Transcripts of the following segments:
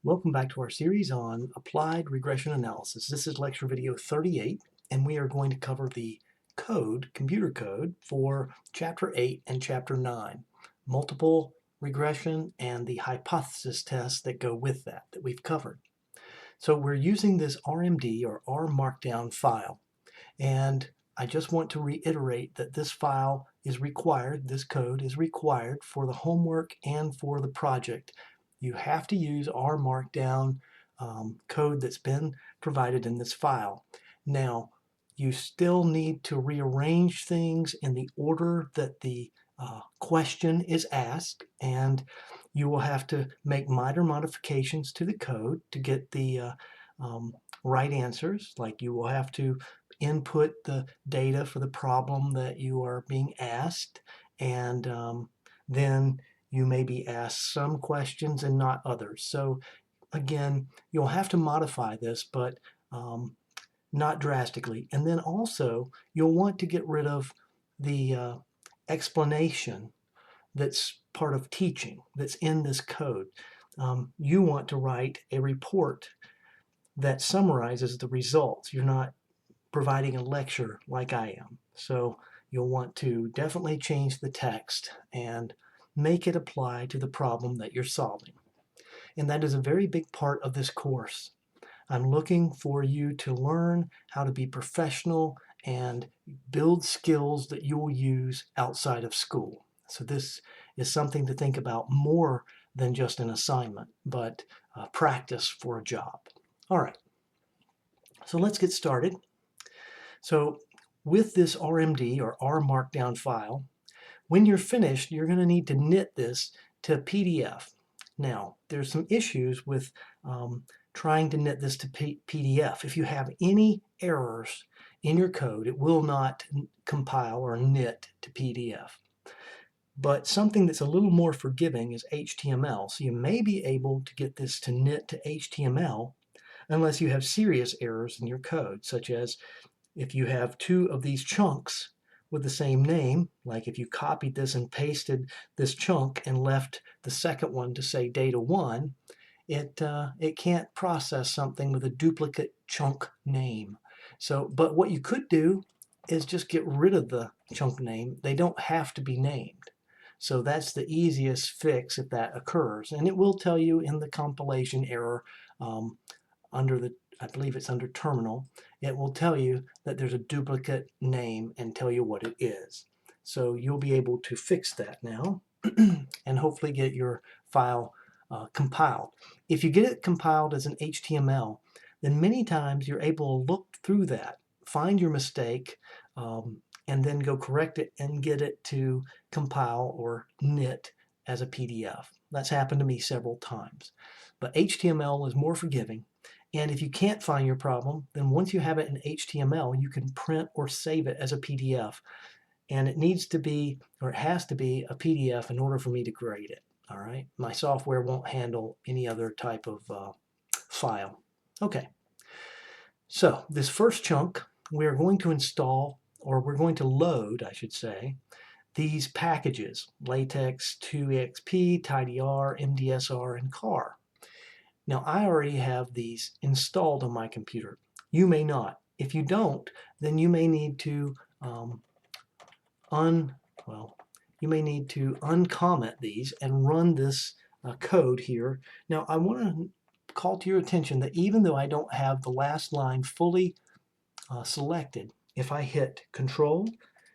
Welcome back to our series on applied regression analysis. This is lecture video 38, and we are going to cover the computer code for chapter 8 and chapter 9, multiple regression and the hypothesis tests that go with that we've covered. So we're using this RMD or R Markdown file, and I just want to reiterate that this file is required, this code is required for the homework and for the project. You have to use R Markdown code that's been provided in this file. Now, you still need to rearrange things in the order that the question is asked, and you will have to make minor modifications to the code to get the right answers. Like you will have to input the data for the problem that you are being asked, and then you may be asked some questions and not others. So again, you'll have to modify this, but not drastically. And then also, you'll want to get rid of the explanation that's part of teaching, that's in this code. You want to write a report that summarizes the results. You're not providing a lecture like I am. So you'll want to definitely change the text and make it apply to the problem that you're solving. And that is a very big part of this course. I'm looking for you to learn how to be professional and build skills that you will use outside of school. So this is something to think about more than just an assignment, but practice for a job. All right, so let's get started. So with this RMD or R Markdown file, when you're finished, you're going to need to knit this to PDF. Now, there's some issues with trying to knit this to PDF. If you have any errors in your code, it will not compile or knit to PDF. But something that's a little more forgiving is HTML. So you may be able to get this to knit to HTML unless you have serious errors in your code, such as if you have two of these chunks with the same name, like if you copied this and pasted this chunk and left the second one to say data 1, it can't process something with a duplicate chunk name. So, but what you could do is just get rid of the chunk name. They don't have to be named. So that's the easiest fix if that occurs. And it will tell you in the compilation error under the, I believe it's under terminal, it will tell you that there's a duplicate name and tell you what it is. So you'll be able to fix that now and hopefully get your file compiled. If you get it compiled as an HTML, then many times you're able to look through that, find your mistake, and then go correct it and get it to compile or knit as a PDF. That's happened to me several times. But HTML is more forgiving. And if you can't find your problem, then once you have it in HTML, you can print or save it as a PDF. And it needs to be, or it has to be, a PDF in order for me to grade it. All right, my software won't handle any other type of file. Okay, so this first chunk, we're going to install, or we're going to load, I should say, these packages, latex, 2exp, tidyr, mdsr, and car. Now, I already have these installed on my computer. You may not. If you don't, then you may need to uncomment these and run this code here. Now, I want to call to your attention that even though I don't have the last line fully selected, if I hit Control,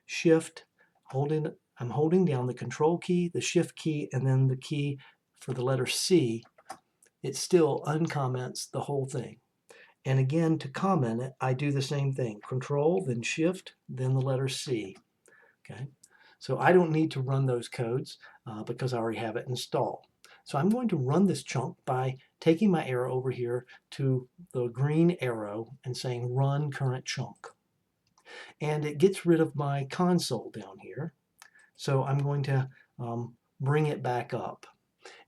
Shift, I'm holding down the Control key, the Shift key, and then the key for the letter C, it still uncomments the whole thing. And again, to comment it, I do the same thing. Control, then Shift, then the letter C. Okay, so I don't need to run those codes because I already have it installed. So I'm going to run this chunk by taking my arrow over here to the green arrow and saying Run Current Chunk. And it gets rid of my console down here. So I'm going to bring it back up.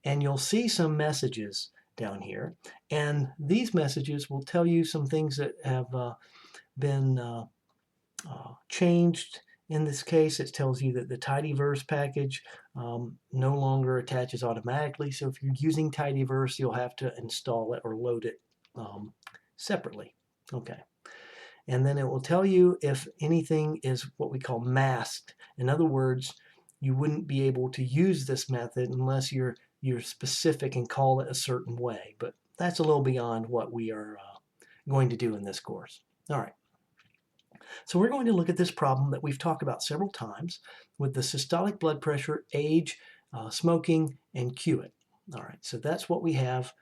And you'll see some messages down here. And these messages will tell you some things that have been changed In this case, it tells you that the tidyverse package no longer attaches automatically. So if you're using tidyverse, you'll have to install it or load it separately. Okay. And then it will tell you if anything is what we call masked. In other words, you wouldn't be able to use this method unless you're specific and call it a certain way. But that's a little beyond what we are going to do in this course. All right. So we're going to look at this problem that we've talked about several times with the systolic blood pressure, age, smoking, and QIT. All right, so that's what we have.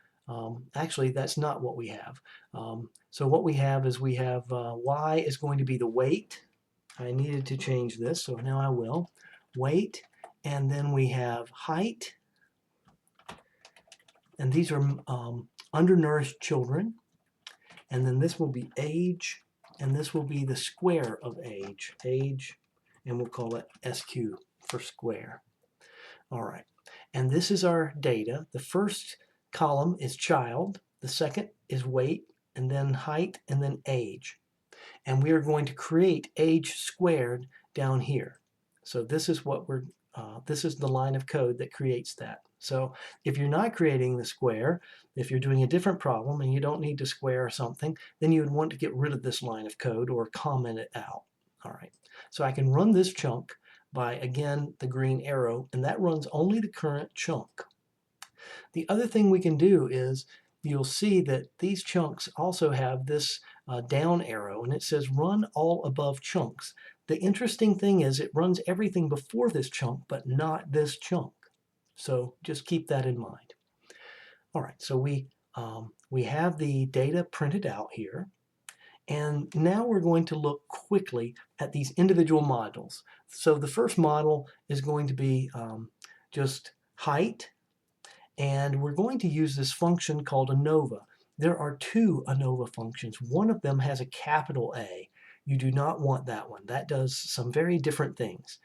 Actually, that's not what we have. So what we have is we have Y is going to be the weight. I needed to change this, so now I will. Weight, and then we have height. And these are undernourished children. And then this will be age, and this will be the square of age, and we'll call it SQ for square. All right, and this is our data. The first column is child, the second is weight, and then height, and then age. And we are going to create age squared down here. So this is what this is the line of code that creates that. So if you're not creating the square, if you're doing a different problem and you don't need to square something, then you would want to get rid of this line of code or comment it out. All right, so I can run this chunk by, again, the green arrow, and that runs only the current chunk. The other thing we can do is you'll see that these chunks also have this down arrow, and it says run all above chunks. The interesting thing is it runs everything before this chunk, but not this chunk. So just keep that in mind. All right, so we have the data printed out here. And now we're going to look quickly at these individual models. So the first model is going to be just height. And we're going to use this function called ANOVA. There are two ANOVA functions. One of them has a capital A. You do not want that one. That does some very different things.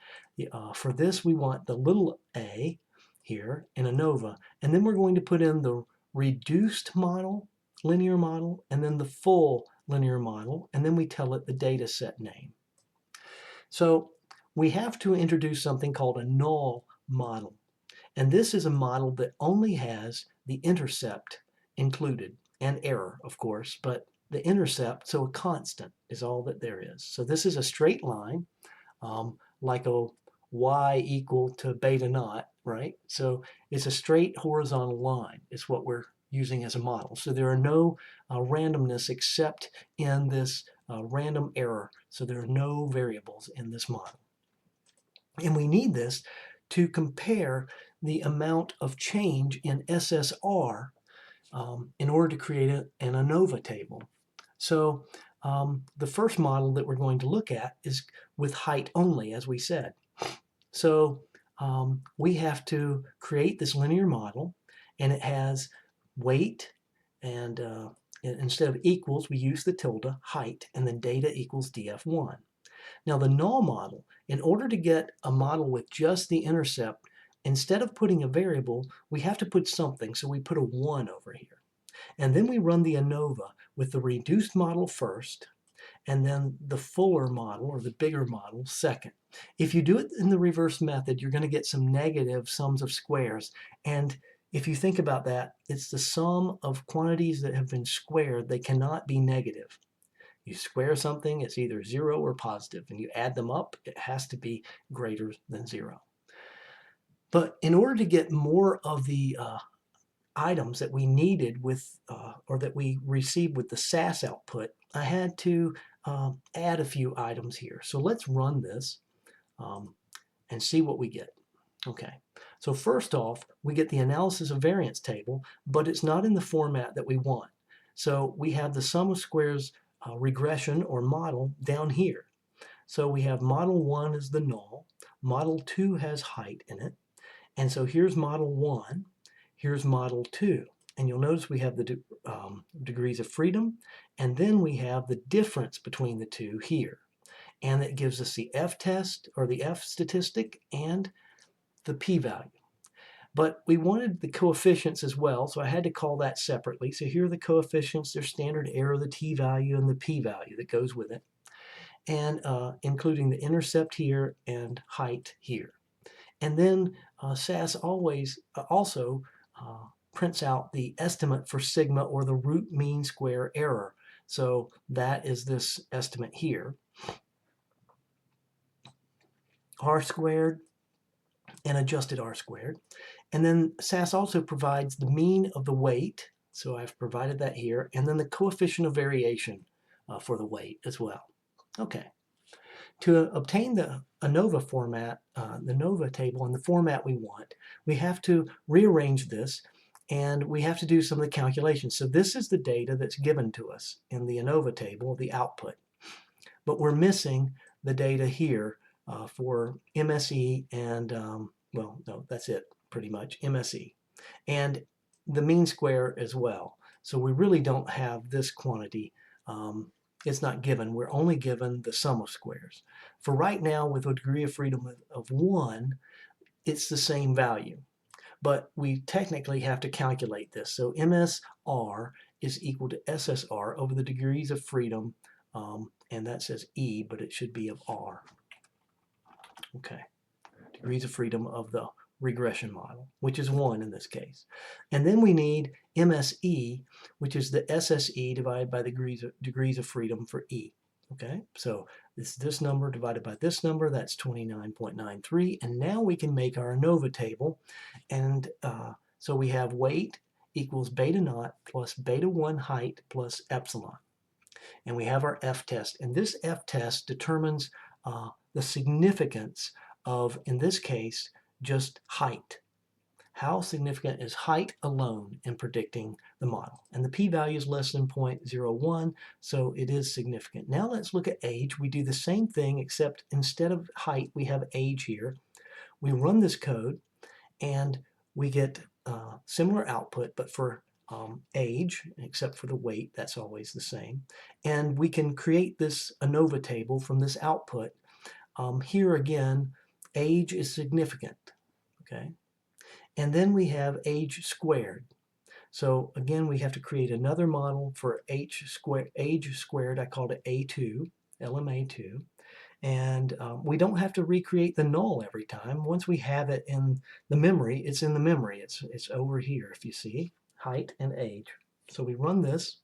For this, we want the little a here in ANOVA. And then we're going to put in the reduced model, linear model, and then the full linear model. And then we tell it the data set name. So we have to introduce something called a null model. And this is a model that only has the intercept included, and error, of course, but the intercept, so a constant, is all that there is. So this is a straight line, like a y equal to beta naught, right? So it's a straight horizontal line is what we're using as a model. So there are no randomness except in this random error. So there are no variables in this model. And we need this to compare the amount of change in SSR in order to create an ANOVA table. So the first model that we're going to look at is with height only, as we said. So we have to create this linear model, and it has weight, and instead of equals, we use the tilde, height, and then data equals df1. Now the null model, in order to get a model with just the intercept, instead of putting a variable, we have to put something, so we put a 1 over here. And then we run the ANOVA with the reduced model first, and then the fuller model, or the bigger model, second. If you do it in the reverse method, you're going to get some negative sums of squares. And if you think about that, it's the sum of quantities that have been squared. They cannot be negative. You square something, it's either 0 or positive, and you add them up, it has to be greater than 0. But in order to get more of the items that we needed with, or that we received with the SAS output, I had to add a few items here. So let's run this and see what we get. Okay, so first off, we get the analysis of variance table, but it's not in the format that we want. So we have the sum of squares regression or model down here. So we have model 1 is the null, model 2 has height in it, and so here's model 1, here's model 2, and you'll notice we have the degrees of freedom, and then we have the difference between the two here, and it gives us the F test, or the F statistic, and the p-value. But we wanted the coefficients as well, so I had to call that separately. So here are the coefficients, their standard error, the t-value, and the p-value that goes with it. and including the intercept here and height here. And then SAS always also prints out the estimate for sigma, or the root mean square error. So that is this estimate here, r squared and adjusted r squared. And then SAS also provides the mean of the weight, so I've provided that here, and then the coefficient of variation for the weight as well. Okay. To obtain the ANOVA format, the ANOVA table in the format we want, we have to rearrange this, and we have to do some of the calculations. So this is the data that's given to us in the ANOVA table, the output. But we're missing the data here for MSE and, well, no, that's it, pretty much, MSE. And the mean square as well. So we really don't have this quantity. It's not given. We're only given the sum of squares. For right now, with a degree of freedom of 1, it's the same value. But we technically have to calculate this. So MSR is equal to SSR over the degrees of freedom, and that says E, but it should be of R. Okay, degrees of freedom of the regression model, which is 1 in this case. And then we need MSE, which is the SSE divided by the degrees of freedom for E. Okay, so it's this number divided by this number, that's 29.93, and now we can make our ANOVA table. And so we have weight equals beta naught plus beta 1 height plus epsilon. And we have our F test, and this F test determines the significance of, in this case, just height. How significant is height alone in predicting the model? And the p-value is less than 0.01, so it is significant. Now let's look at age. We do the same thing, except instead of height, we have age here. We run this code, and we get similar output, but for age, except for the weight, that's always the same. And we can create this ANOVA table from this output. Here again, age is significant, okay? And then we have age squared. So again, we have to create another model for age squared. I called it A2, LMA2. And we don't have to recreate the null every time. Once we have it in the memory, it's in the memory. It's over here, if you see, height and age. So we run this,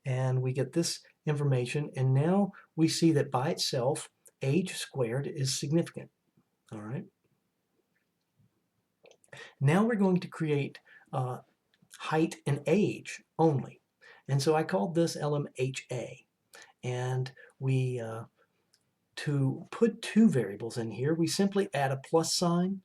and we get this information, and now we see that by itself, age squared is significant. All right. Now we're going to create height and age only. And so I called this LMHA. And we, to put two variables in here, we simply add a plus sign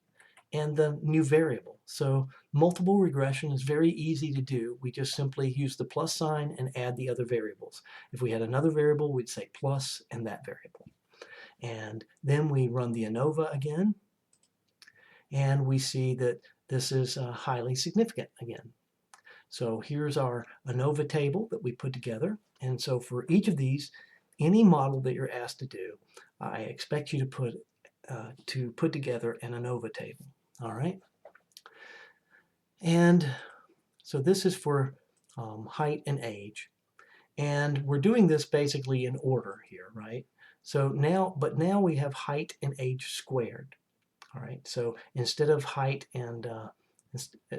and the new variable. So multiple regression is very easy to do. We just simply use the plus sign and add the other variables. If we had another variable, we'd say plus and that variable. And then we run the ANOVA again, and we see that this is highly significant again. So here's our ANOVA table that we put together. And so for each of these, any model that you're asked to do, I expect you to put together an ANOVA table. All right. And so this is for height and age. And we're doing this basically in order here, right? So now, but now we have height and age squared. All right. So instead of height and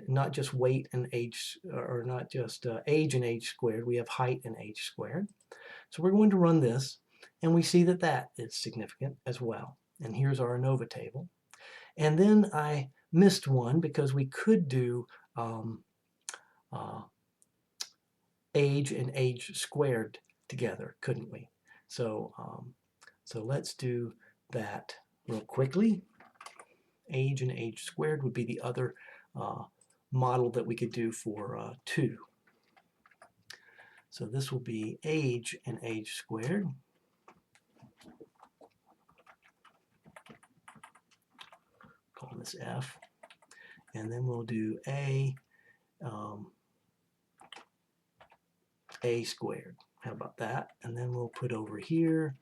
not just weight and age, or not just age and age squared, we have height and age squared. So we're going to run this, and we see that that is significant as well. And here's our ANOVA table. And then I missed one because we could do age and age squared together, couldn't we? So, so let's do that real quickly. Age and age squared would be the other model that we could do for 2. So this will be age and age squared. Call this F. And then we'll do A squared. How about that? And then we'll put over here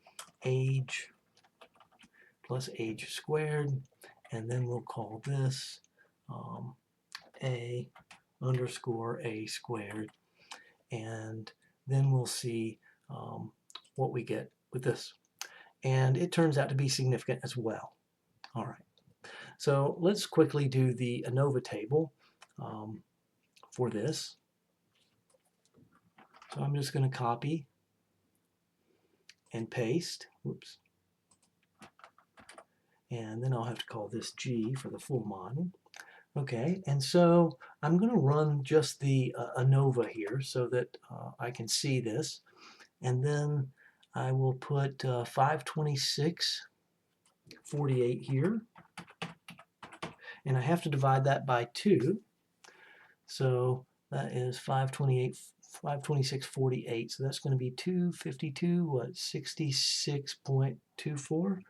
age plus age squared. And then we'll call this A underscore A squared. And then we'll see what we get with this. and it turns out to be significant as well. All right, so let's quickly do the ANOVA table for this. So I'm just going to copy and paste. Whoops. And then I'll have to call this G for the full model. Okay, and so I'm going to run just the ANOVA here so that I can see this. And then I will put 526.48 here. And I have to divide that by 2. So that is 526.48. So that's going to be 252, what, 66.24,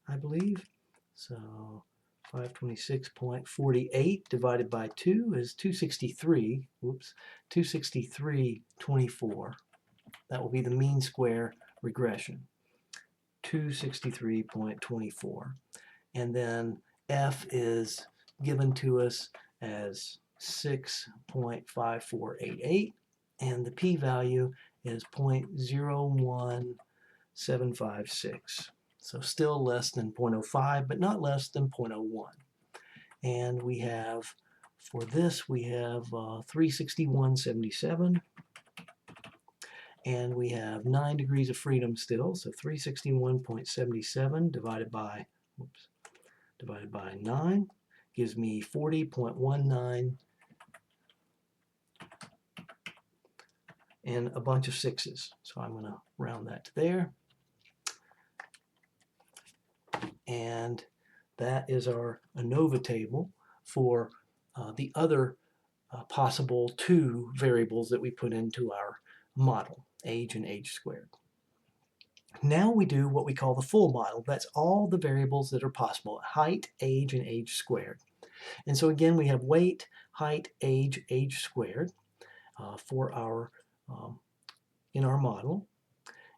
I believe. So 526.48 divided by 2 is 263. Whoops, 263.24. That will be the mean square regression. 263.24. And then F is given to us as 6.5488, and the p-value is 0.01756. So still less than 0.05, but not less than 0.01. And we have, for this, we have 361.77. And we have 9 degrees of freedom still, so 361.77 divided by 9 gives me 40.19 and a bunch of 6s. So I'm going to round that to there. And that is our ANOVA table for the other possible 2 variables that we put into our model, age and age squared. Now we do what we call the full model. That's all the variables that are possible: height, age, and age squared. And so again, we have weight, height, age, age squared for our in our model.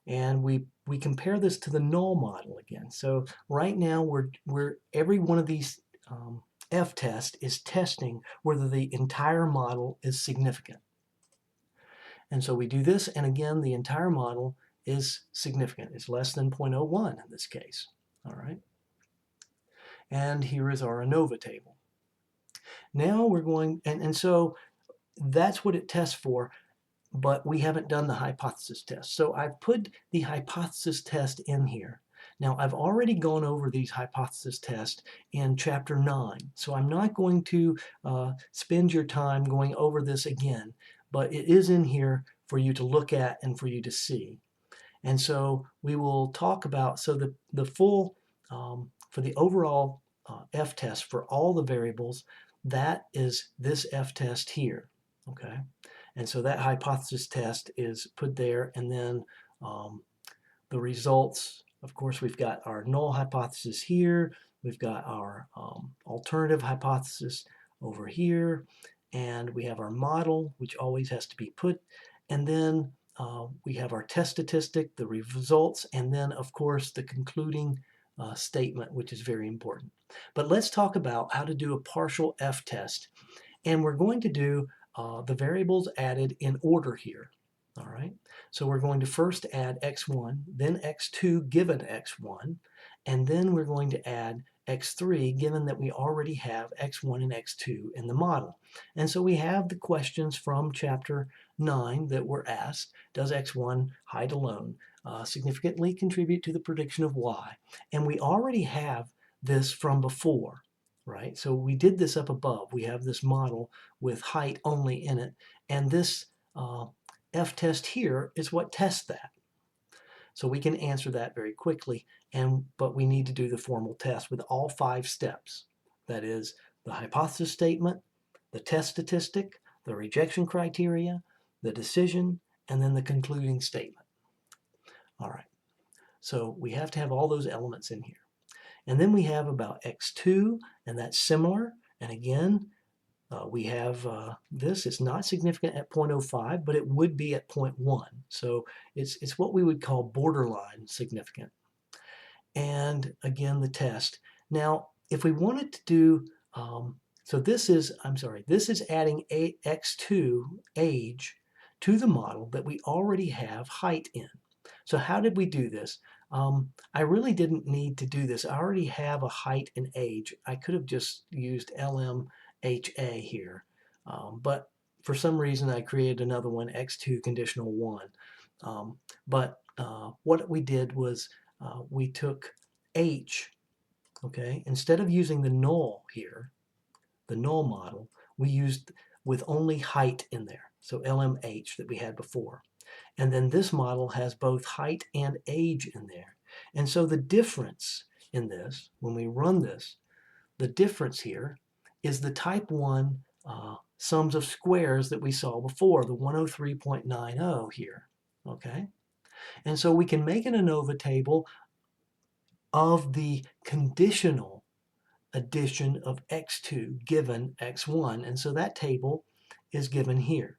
And we compare this to the null model again. So right now we're every one of these f-test is testing whether the entire model is significant. And so we do this, and again, the entire model is significant. It's less than 0.01 in this case. All right. And here is our ANOVA table. Now we're going, and so that's what it tests for, but we haven't done the hypothesis test. So I've put the hypothesis test in here. Now I've already gone over these hypothesis tests in chapter 9, so I'm not going to spend your time going over this again, but it is in here for you to look at and for you to see. And so we will talk about, so the full, for the overall f-test for all the variables, that is this f-test here, okay? And so that hypothesis test is put there, and then the results, of course, we've got our null hypothesis here, we've got our alternative hypothesis over here, and we have our model, which always has to be put, and then we have our test statistic, the results, and then, of course, the concluding statement, which is very important. But let's talk about how to do a partial f-test, and we're going to do the variables added in order here. All right, so we're going to first add x1, then x2 given x1, and then we're going to add x3 given that we already have x1 and x2 in the model. And so we have the questions from chapter 9 that were asked. Does x1, height alone, significantly contribute to the prediction of y? And we already have this from before, right? So we did this up above. We have this model with height only in it, and this f-test here is what tests that. So we can answer that very quickly, but we need to do the formal test with all 5 steps. That is the hypothesis statement, the test statistic, the rejection criteria, the decision, and then the concluding statement. All right, so we have to have all those elements in here. And then we have about x2, and that's similar. And again, we have this. It's not significant at 0.05, but it would be at 0.1. So it's what we would call borderline significant. And again, the test. Now, if we wanted to do, so this is adding x2, age, to the model that we already have height in. So how did we do this? I really didn't need to do this. I already have a height and age. I could have just used LMHA here, but for some reason I created another one, X2 conditional 1. What we did was we took H, okay, instead of using the null here, the null model, we used with only height in there, so LMH that we had before. And then this model has both height and age in there. And so the difference in this, when we run this, the difference here is the type 1 sums of squares that we saw before, the 103.90 here, okay? And so we can make an ANOVA table of the conditional addition of x2 given x1, and so that table is given here.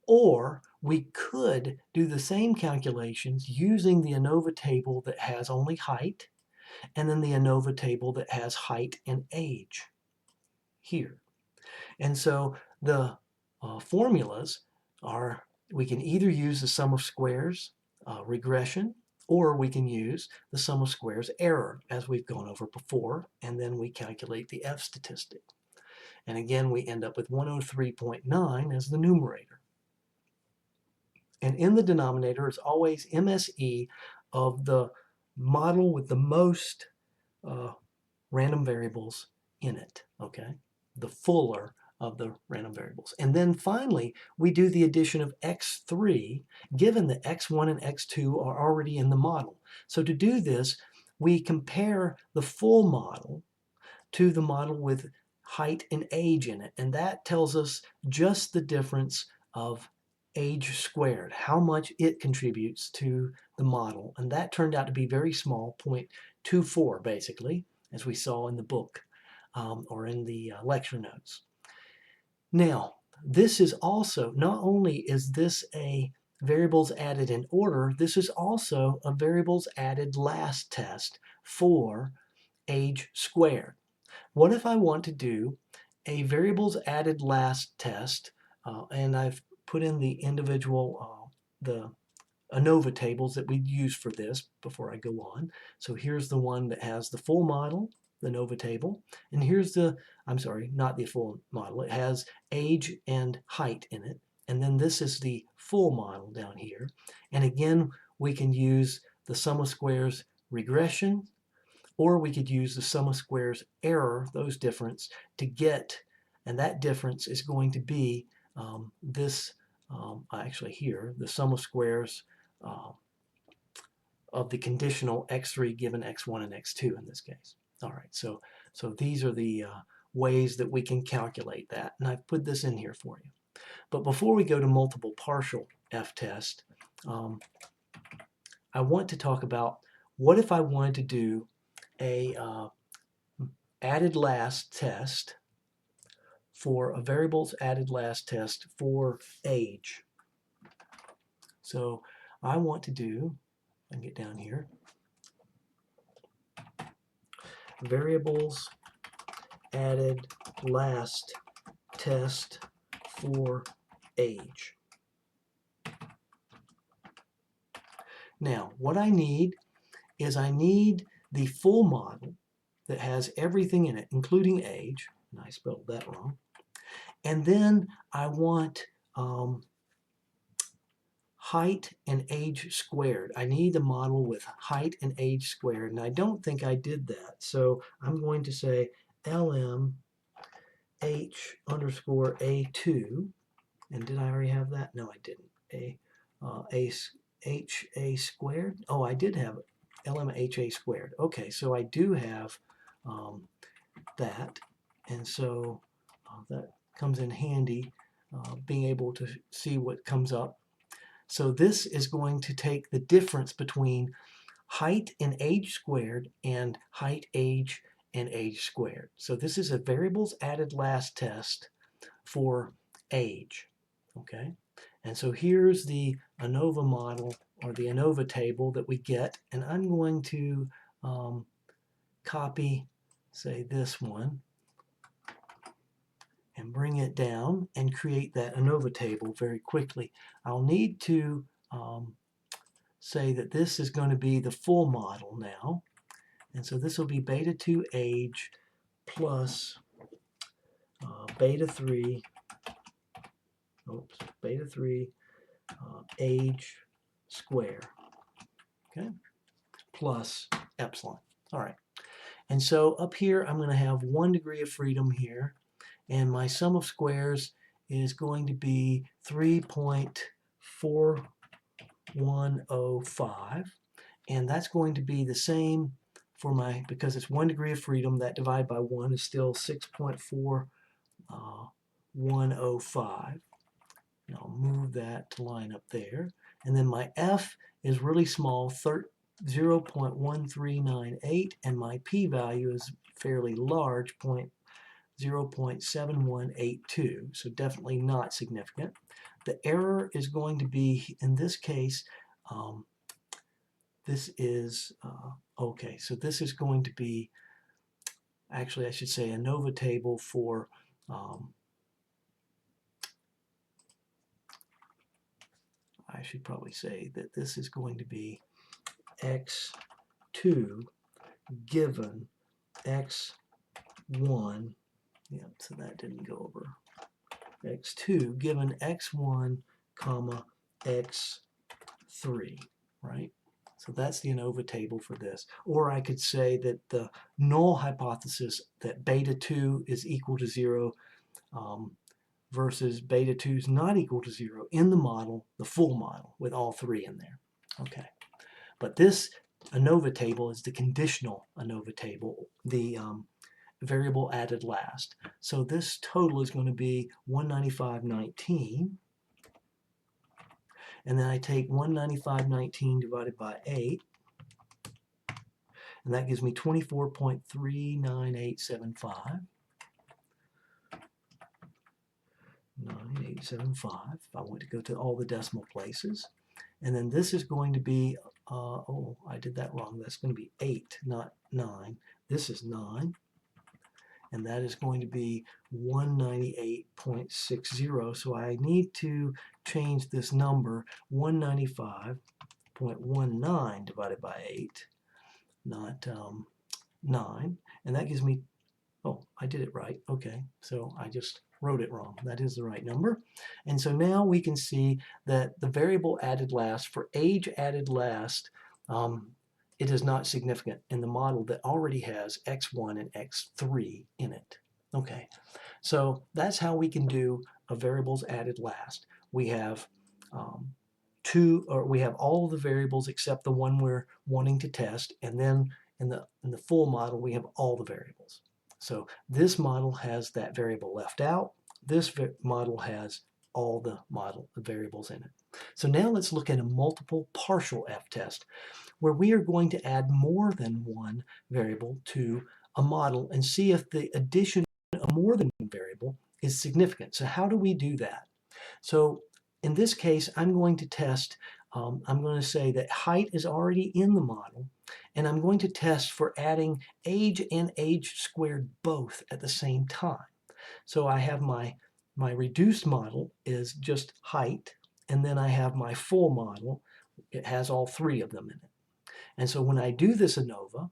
Or we could do the same calculations using the ANOVA table that has only height, and then the ANOVA table that has height and age here. And so the formulas are, we can either use the sum of squares regression, or we can use the sum of squares error, as we've gone over before, and then we calculate the F statistic. And again, we end up with 103.9 as the numerator. And in the denominator is always MSE of the model with the most random variables in it, okay? The fuller of the random variables. And then finally, we do the addition of x3, given that x1 and x2 are already in the model. So to do this, we compare the full model to the model with height and age in it. And that tells us just the difference of age squared, how much it contributes to the model. And that turned out to be very small, 0.24 basically, as we saw in the book or in the lecture notes. Now, this is also, not only is this a variables added in order, this is also a variables added last test for age squared. What if I want to do a variables added last test, and I've put in the individual, the ANOVA tables that we'd use for this before I go on. So here's the one that has the full model, the ANOVA table, and here's the, I'm sorry, not the full model. It has age and height in it. And then this is the full model down here. And again, we can use the sum of squares regression, or we could use the sum of squares error, those difference, to get, and that difference is going to be this, actually here, the sum of squares of the conditional x3 given x1 and x2 in this case. All right, so these are the ways that we can calculate that, and I've put this in here for you. But before we go to multiple partial f-test, I want to talk about what if I wanted to do a added last test for a variables added last test for age. So I want to do, I can get down here, variables added last test for age. Now, what I need is I need the full model that has everything in it, including age, and I spelled that wrong, and then I want height and age squared. I need a model with height and age squared, and I don't think I did that. So I'm going to say LM H underscore A2, and did I already have that? No, I didn't. HA squared? Oh, I did have LMHA squared. Okay, so I do have that, and so that comes in handy, being able to see what comes up. So this is going to take the difference between height and age squared and height, age, and age squared. So this is a variables added last test for age, okay? And so here's the ANOVA model, or the ANOVA table that we get, and I'm going to copy, say, this one, and bring it down and create that ANOVA table very quickly. I'll need to say that this is going to be the full model now. And so this will be beta 2 age plus beta 3 age square, okay, plus epsilon. All right. And so up here, I'm going to have 1 degree of freedom here, and my sum of squares is going to be 3.4105, and that's going to be the same for my, because it's 1 degree of freedom, that divided by 1 is still 6.4105. And I'll move that to line up there. And then my f is really small, 0.1398, and my p-value is fairly large, 0.7182, so definitely not significant. The error is going to be, in this case, this is, okay, so this is going to be, actually I should say ANOVA table for I should probably say that this is going to be x2 given x1, yeah, so that didn't go over, x2 given x1 comma x3, right? So that's the ANOVA table for this. Or I could say that the null hypothesis that beta 2 is equal to 0 versus beta 2 is not equal to 0 in the model, the full model, with all 3 in there. Okay. But this ANOVA table is the conditional ANOVA table, the variable added last. So this total is going to be 195.19. And then I take 195.19 divided by 8, and that gives me 24.39875. 9875, if I want to go to all the decimal places. And then this is going to be, oh, I did that wrong. That's going to be 8, not 9. This is 9. And that is going to be 198.60. So I need to change this number, 195.19 divided by 8, not 9. And that gives me, oh, I did it right. Okay, so I just wrote it wrong. That is the right number. And so now we can see that the variable added last, for age added last, it is not significant in the model that already has x1 and x3 in it. Okay, so that's how we can do a variables added last. We have we have all of the variables except the one we're wanting to test, and then in the full model we have all the variables. So this model has that variable left out. This model has all the variables in it. So now let's look at a multiple partial f-test, where we are going to add more than one variable to a model and see if the addition of more than one variable is significant. So how do we do that? So in this case, I'm going to test, I'm going to say that height is already in the model, and I'm going to test for adding age and age squared both at the same time. So I have my reduced model is just height, and then I have my full model. It has all 3 of them in it. And so when I do this ANOVA,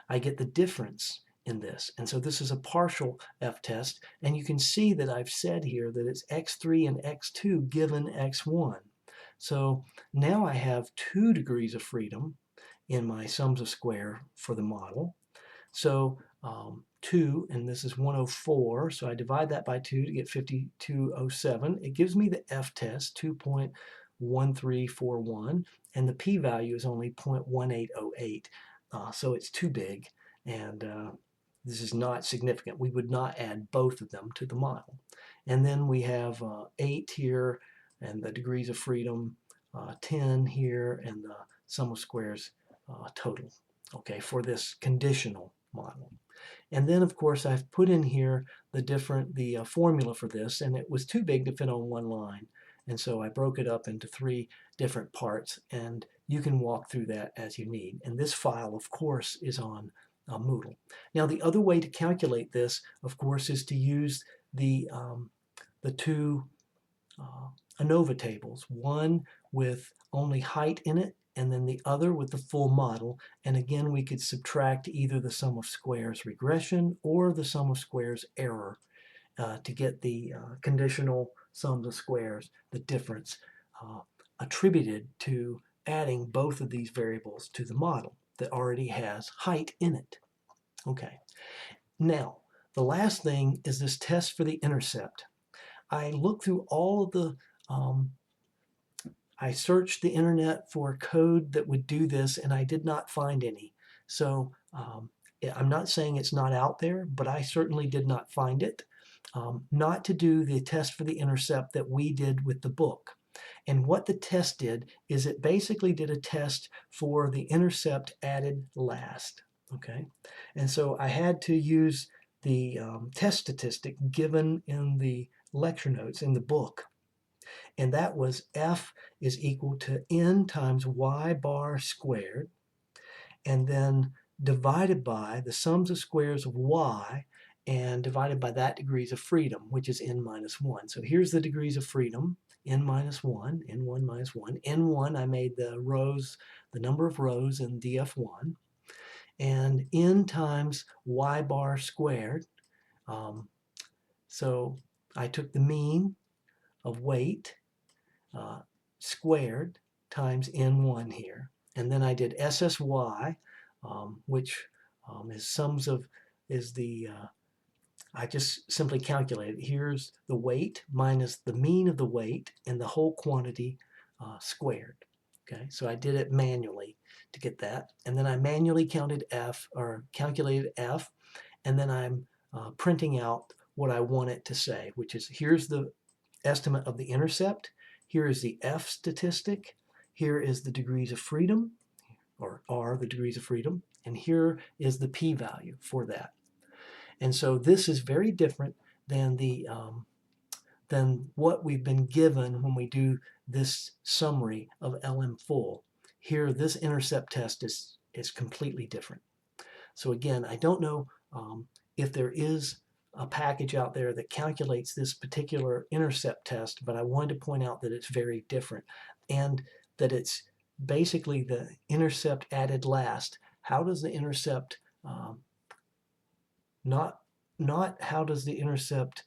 I get the difference in this. And so this is a partial f-test, and you can see that I've said here that it's x3 and x2 given x1. So now I have 2 degrees of freedom in my sums of square for the model. So 2, and this is 104, so I divide that by 2 to get 5207. It gives me the f-test, 2.1341, and the p-value is only 0.1808. So it's too big, and this is not significant. We would not add both of them to the model. And then we have 8 here, and the degrees of freedom, 10 here, and the sum of squares total, okay, for this conditional model. And then, of course, I've put in here the formula for this, and it was too big to fit on one line. And so I broke it up into 3 different parts, and you can walk through that as you need. And this file, of course, is on Moodle. Now, the other way to calculate this, of course, is to use the 2 ANOVA tables, one with only height in it and then the other with the full model. And again, we could subtract either the sum of squares regression or the sum of squares error to get the conditional sums of squares, the difference attributed to adding both of these variables to the model that already has height in it. Okay, now the last thing is this test for the intercept. I looked through all of the I searched the internet for code that would do this and I did not find any. So I'm not saying it's not out there, but I certainly did not find it. Not to do the test for the intercept that we did with the book. And what the test did is it basically did a test for the intercept added last. Okay, and so I had to use the test statistic given in the lecture notes in the book. And that was F is equal to N times Y bar squared, and then divided by the sums of squares of Y, and divided by that degrees of freedom, which is N minus 1. So here's the degrees of freedom, N minus 1, N1 minus 1. N1, I made the rows, the number of rows in DF1, and N times Y bar squared. So I took the mean of weight squared times N1 here. And then I did SSY, which I just simply calculated. Here's the weight minus the mean of the weight and the whole quantity squared. Okay, so I did it manually to get that. And then I manually counted F, or calculated F, and then I'm printing out what I want it to say, which is here's the estimate of the intercept, here is the F statistic, here is the degrees of freedom, or R, the degrees of freedom, and here is the p-value for that. And so this is very different than than what we've been given when we do this summary of LM full. Here, this intercept test is completely different. So again, I don't know if there is a package out there that calculates this particular intercept test, but I wanted to point out that it's very different and that it's basically the intercept added last. How does the intercept not how does the intercept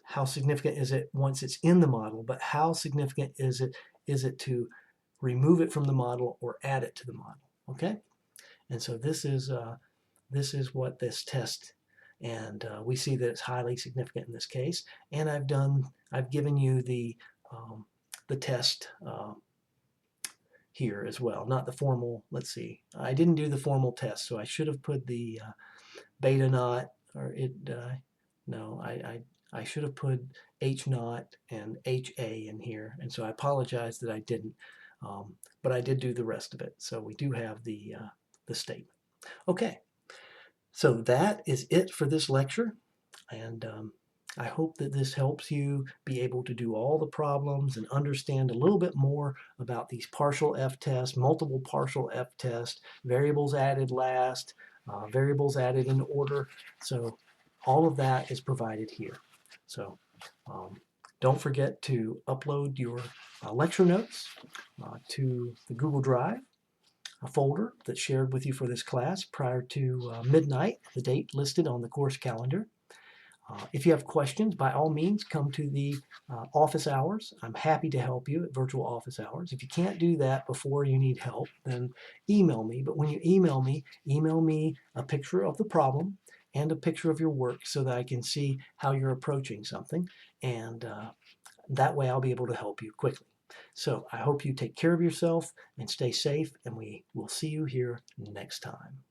how significant is it once it's in the model, but how significant is it to remove it from the model or add it to the model? Okay, and so this is what this test, and we see that it's highly significant in this case. And I've given you the test here as well, not the formal. Let's see, I didn't do the formal test, so I should have put the beta naught, or it no, I should have put H naught and HA in here, and so I apologize that I didn't, but I did do the rest of it. So we do have the statement. Okay, so that is it for this lecture, and I hope that this helps you be able to do all the problems and understand a little bit more about these partial F tests, multiple partial F tests, variables added last, variables added in order. So all of that is provided here. So don't forget to upload your lecture notes to the Google Drive, a folder that's shared with you for this class prior to midnight, the date listed on the course calendar. If you have questions, by all means, come to the office hours. I'm happy to help you at virtual office hours. If you can't do that before you need help, then email me. But when you email me a picture of the problem and a picture of your work so that I can see how you're approaching something. And that way I'll be able to help you quickly. So I hope you take care of yourself and stay safe, and we will see you here next time.